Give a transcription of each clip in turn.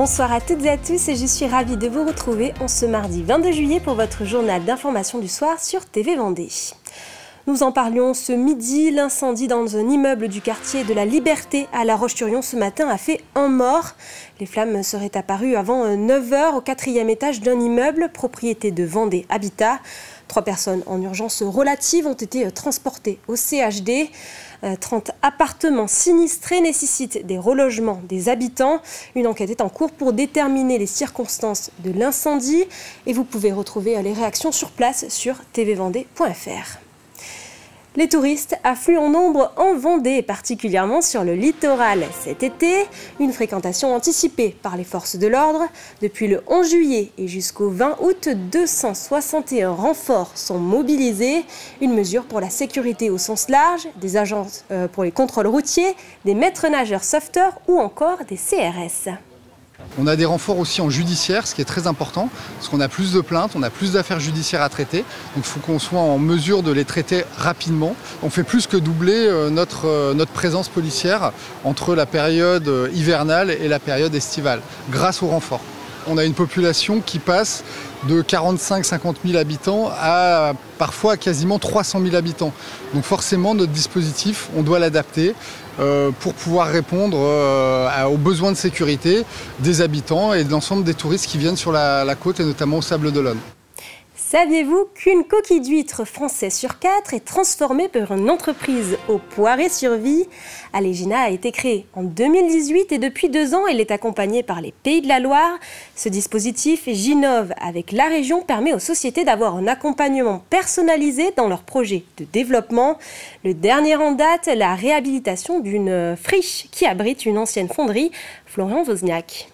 Bonsoir à toutes et à tous, et je suis ravie de vous retrouver en ce mardi 22 juillet pour votre journal d'information du soir sur TV Vendée. Nous en parlions ce midi, l'incendie dans un immeuble du quartier de la Liberté à La Roche-sur-Yon ce matin a fait un mort. Les flammes seraient apparues avant 9h au 4e étage d'un immeuble, propriété de Vendée Habitat. 3 personnes en urgence relative ont été transportées au CHD. 30 appartements sinistrés nécessitent des relogements des habitants. Une enquête est en cours pour déterminer les circonstances de l'incendie. Et vous pouvez retrouver les réactions sur place sur tvvendée.fr. Les touristes affluent en nombre en Vendée, particulièrement sur le littoral. Cet été, une fréquentation anticipée par les forces de l'ordre. Depuis le 11 juillet et jusqu'au 20 août, 261 renforts sont mobilisés. Une mesure pour la sécurité au sens large, des agents pour les contrôles routiers, des maîtres nageurs sauveteurs ou encore des CRS. On a des renforts aussi en judiciaire, ce qui est très important, parce qu'on a plus de plaintes, on a plus d'affaires judiciaires à traiter. Donc il faut qu'on soit en mesure de les traiter rapidement. On fait plus que doubler notre présence policière entre la période hivernale et la période estivale, grâce aux renforts. On a une population qui passe de 45-50 000 habitants à parfois quasiment 300 000 habitants. Donc forcément, notre dispositif, on doit l'adapter pour pouvoir répondre aux besoins de sécurité des habitants et de l'ensemble des touristes qui viennent sur la côte et notamment au Sable d'Olonne. Saviez-vous qu'une coquille d'huître française sur 4 est transformée par une entreprise au Poiré-sur-Vie? Alégina a été créée en 2018 et depuis 2 ans, elle est accompagnée par les Pays de la Loire. Ce dispositif Ginov avec la région permet aux sociétés d'avoir un accompagnement personnalisé dans leurs projets de développement. Le dernier en date, la réhabilitation d'une friche qui abrite une ancienne fonderie, Florian Wozniak.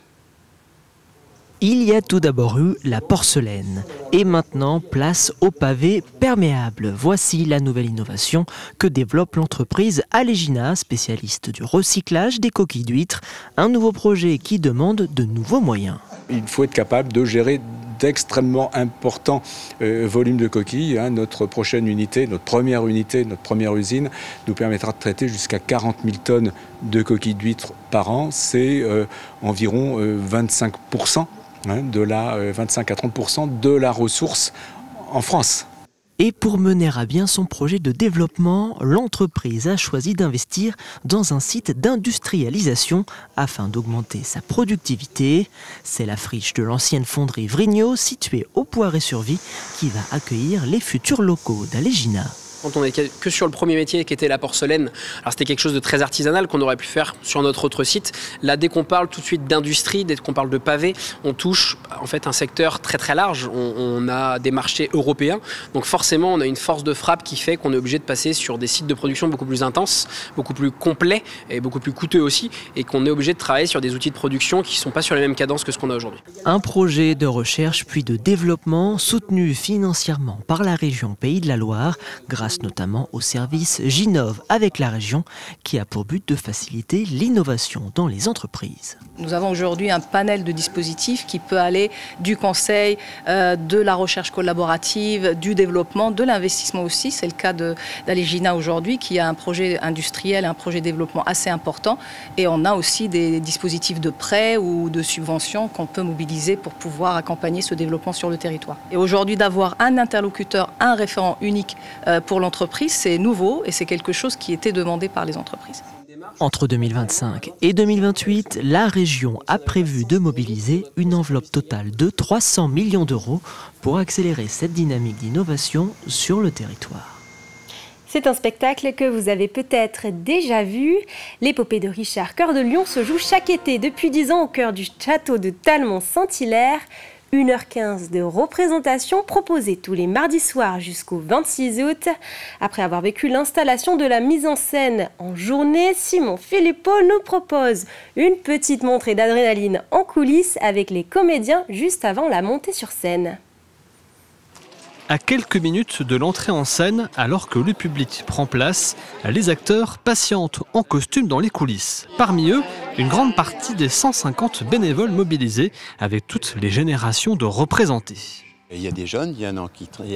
Il y a tout d'abord eu la porcelaine et maintenant place au pavé perméable. Voici la nouvelle innovation que développe l'entreprise Alégina, spécialiste du recyclage des coquilles d'huîtres. Un nouveau projet qui demande de nouveaux moyens. Il faut être capable de gérer d'extrêmement importants volumes de coquilles. Notre prochaine unité, notre première usine, nous permettra de traiter jusqu'à 40 000 tonnes de coquilles d'huîtres par an. C'est environ 25%. De la 25 à 30% de la ressource en France. Et pour mener à bien son projet de développement, l'entreprise a choisi d'investir dans un site d'industrialisation afin d'augmenter sa productivité. C'est la friche de l'ancienne fonderie Vrignot, située au Poiré-sur-Vie, qui va accueillir les futurs locaux d'Alégina. Quand on n'était que sur le premier métier qui était la porcelaine, alors c'était quelque chose de très artisanal qu'on aurait pu faire sur notre autre site. Là, dès qu'on parle tout de suite d'industrie, dès qu'on parle de pavé, on touche en fait un secteur très très large. On a des marchés européens, donc forcément on a une force de frappe qui fait qu'on est obligé de passer sur des sites de production beaucoup plus intenses, beaucoup plus complets et beaucoup plus coûteux aussi, et qu'on est obligé de travailler sur des outils de production qui ne sont pas sur la même cadence que ce qu'on a aujourd'hui. Un projet de recherche puis de développement soutenu financièrement par la région Pays de la Loire, grâce notamment au service Ginov avec la région qui a pour but de faciliter l'innovation dans les entreprises. Nous avons aujourd'hui un panel de dispositifs qui peut aller du conseil, de la recherche collaborative, du développement, de l'investissement aussi. C'est le cas d'Alégina aujourd'hui qui a un projet industriel, un projet de développement assez important. Et on a aussi des dispositifs de prêt ou de subventions qu'on peut mobiliser pour pouvoir accompagner ce développement sur le territoire. Et aujourd'hui, d'avoir un interlocuteur, un référent unique pour l'entreprise, c'est nouveau et c'est quelque chose qui était demandé par les entreprises. Entre 2025 et 2028, la région a prévu de mobiliser une enveloppe totale de 300 millions d'euros pour accélérer cette dynamique d'innovation sur le territoire. C'est un spectacle que vous avez peut-être déjà vu. L'épopée de Richard Cœur de Lion se joue chaque été depuis 10 ans au cœur du château de Talmont-Saint-Hilaire. 1h15 de représentation proposée tous les mardis soirs jusqu'au 26 août. Après avoir vécu l'installation de la mise en scène en journée, Simon Philippot nous propose une petite montrée d'adrénaline en coulisses avec les comédiens juste avant la montée sur scène. À quelques minutes de l'entrée en scène, alors que le public prend place, les acteurs patientent en costume dans les coulisses. Parmi eux, une grande partie des 150 bénévoles mobilisés avec toutes les générations de représentés. Il y a des jeunes, il y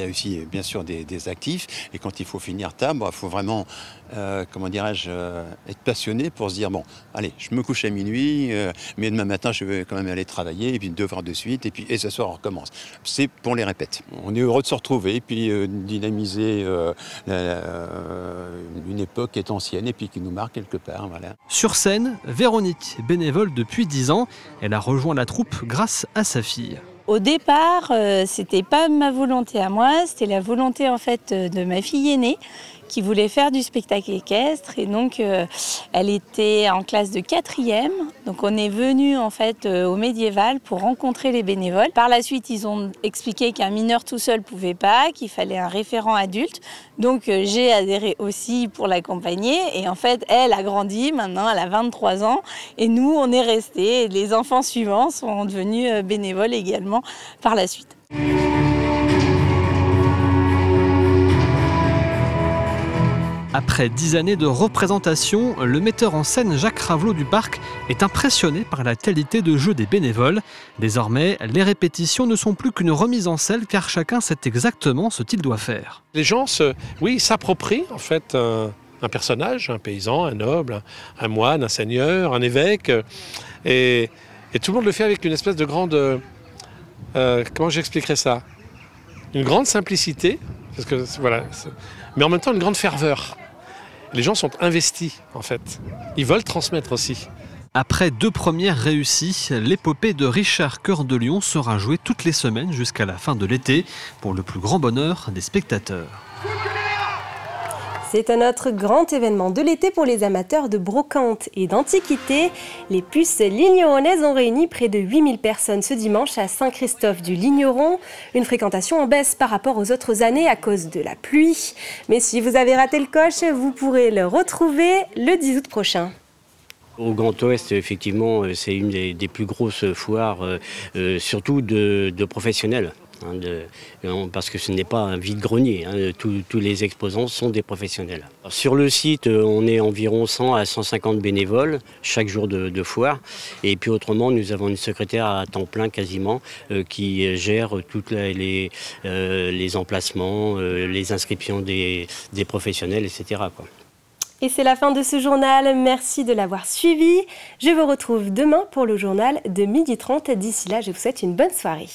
a aussi bien sûr des actifs. Et quand il faut finir tard, il faut vraiment, comment dirais-je, être passionné pour se dire, bon, allez, je me couche à minuit, mais demain matin, je vais quand même aller travailler, et puis devoir de suite, et ce soir, on recommence. C'est pour les répètes. On est heureux de se retrouver, et puis dynamiser une époque qui est ancienne, et puis qui nous marque quelque part. Voilà. Sur scène, Véronique, bénévole depuis 10 ans, elle a rejoint la troupe grâce à sa fille. Au départ, c'était pas ma volonté à moi, c'était la volonté en fait de ma fille aînée qui voulait faire du spectacle équestre et donc elle était en classe de 4e. Donc on est venu en fait au médiéval pour rencontrer les bénévoles. Par la suite, ils ont expliqué qu'un mineur tout seul pouvait pas, qu'il fallait un référent adulte. Donc j'ai adhéré aussi pour l'accompagner et en fait elle a grandi, maintenant elle a 23 ans et nous on est restés. Les enfants suivants sont devenus bénévoles également par la suite. Après 10 années de représentation, le metteur en scène Jacques Ravelot du Parc est impressionné par la qualité de jeu des bénévoles. Désormais, les répétitions ne sont plus qu'une remise en scène car chacun sait exactement ce qu'il doit faire. Les gens s'approprient en fait un personnage, un paysan, un noble, un moine, un seigneur, un évêque. Et tout le monde le fait avec une espèce de grande... comment j'expliquerais ça? Une grande simplicité, parce que, voilà, mais en même temps une grande ferveur. Les gens sont investis, en fait. Ils veulent transmettre aussi. Après 2 premières réussies, l'épopée de Richard Cœur de Lion sera jouée toutes les semaines jusqu'à la fin de l'été, pour le plus grand bonheur des spectateurs. C'est un autre grand événement de l'été pour les amateurs de brocante et d'antiquités. Les puces ligneronnaises ont réuni près de 8000 personnes ce dimanche à Saint-Christophe-du-Ligneron. Une fréquentation en baisse par rapport aux autres années à cause de la pluie. Mais si vous avez raté le coche, vous pourrez le retrouver le 10 août prochain. Au Grand Ouest, effectivement, c'est une des plus grosses foires, surtout de professionnels. Parce que ce n'est pas un vide-grenier, tous les exposants sont des professionnels. Sur le site, on est environ 100 à 150 bénévoles chaque jour de foire. Et puis autrement, nous avons une secrétaire à temps plein quasiment qui gère tous les emplacements, les inscriptions des professionnels, etc. quoi. Et c'est la fin de ce journal. Merci de l'avoir suivi. Je vous retrouve demain pour le journal de 12h30. D'ici là, je vous souhaite une bonne soirée.